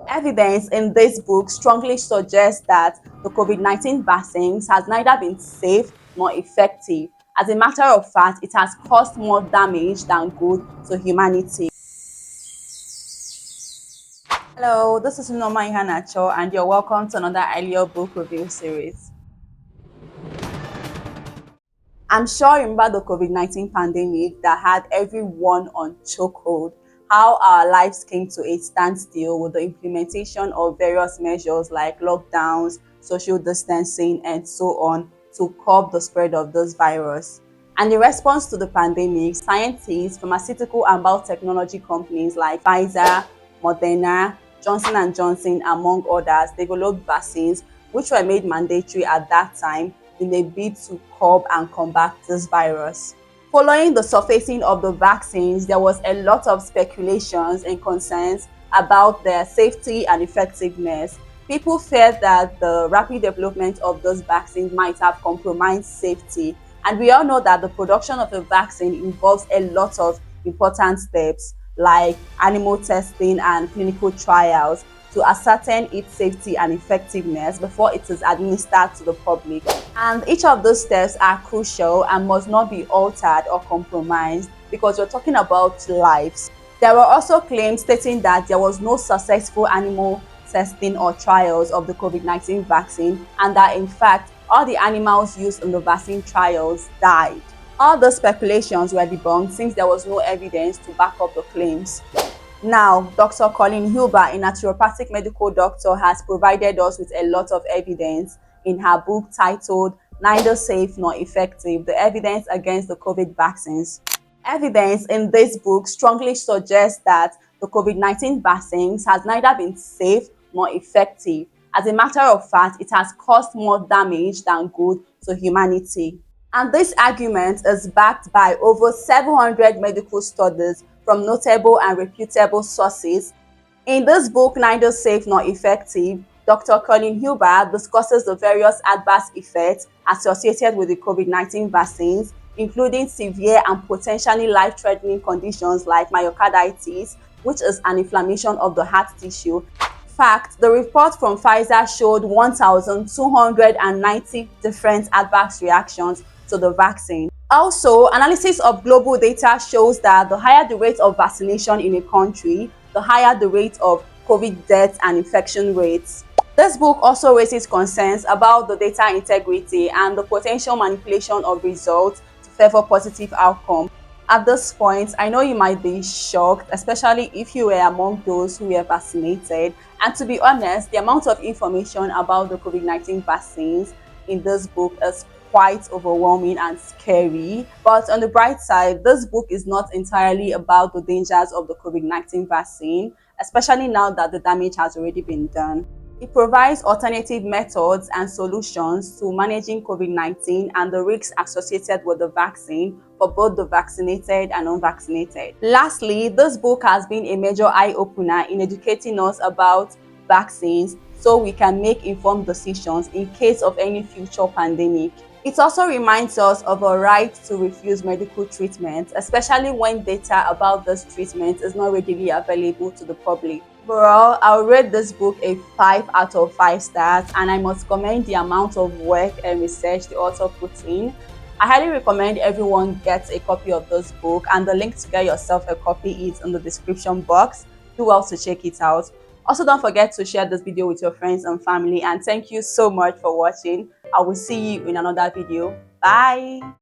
Evidence in this book strongly suggests that the COVID-19 vaccines has neither been safe nor effective. As a matter of fact, it has caused more damage than good to humanity. Hello, this is Nneoma and you're welcome to another earlier book review series. I'm sure you remember the COVID-19 pandemic that had everyone on chokehold, how our lives came to a standstill with the implementation of various measures like lockdowns, social distancing, and so on to curb the spread of this virus. And in response to the pandemic, scientists, pharmaceutical and biotechnology companies like Pfizer, Moderna, Johnson & Johnson, among others, developed vaccines which were made mandatory at that time in a bid to curb and combat this virus. Following the surfacing of the vaccines, there was a lot of speculations and concerns about their safety and effectiveness. People feared that the rapid development of those vaccines might have compromised safety. And we all know that the production of a vaccine involves a lot of important steps like animal testing and clinical trials to ascertain its safety and effectiveness before it is administered to the public. And each of those steps are crucial and must not be altered or compromised because we're talking about lives. There were also claims stating that there was no successful animal testing or trials of the COVID-19 vaccine and that in fact all the animals used in the vaccine trials died. All the speculations were debunked since there was no evidence to back up the claims. Now, Dr. Colleen Huber, a naturopathic medical doctor, has provided us with a lot of evidence in her book titled Neither Safe Nor Effective: The Evidence Against the COVID Vaccines. Evidence in this book strongly suggests that the COVID-19 vaccines has neither been safe nor effective. As a matter of fact, it has caused more damage than good to humanity. And this argument is backed by over 700 medical studies from notable and reputable sources. In this book, Neither Safe Nor Effective, Dr. Colleen Huber discusses the various adverse effects associated with the COVID-19 vaccines, including severe and potentially life-threatening conditions like myocarditis, which is an inflammation of the heart tissue. In fact, the report from Pfizer showed 1,290 different adverse reactions to the vaccine. Also, analysis of global data shows that the higher the rate of vaccination in a country, the higher the rate of COVID deaths and infection rates. This book also raises concerns about the data integrity and the potential manipulation of results to favor positive outcomes. At this point, I know you might be shocked, especially if you were among those who were vaccinated. And to be honest, the amount of information about the COVID-19 vaccines in this book is quite overwhelming and scary. But on the bright side, this book is not entirely about the dangers of the COVID-19 vaccine, especially now that the damage has already been done. It provides alternative methods and solutions to managing COVID-19 and the risks associated with the vaccine for both the vaccinated and unvaccinated. Lastly, this book has been a major eye-opener in educating us about vaccines so we can make informed decisions in case of any future pandemic. It also reminds us of our right to refuse medical treatment, especially when data about this treatment is not readily available to the public. Overall, I'll rate this book a 5 out of 5 stars, and I must commend the amount of work and research the author put in. I highly recommend everyone gets a copy of this book, and the link to get yourself a copy is in the description box. Do well to check it out. Also, don't forget to share this video with your friends and family, and thank you so much for watching. I will see you in another video. Bye.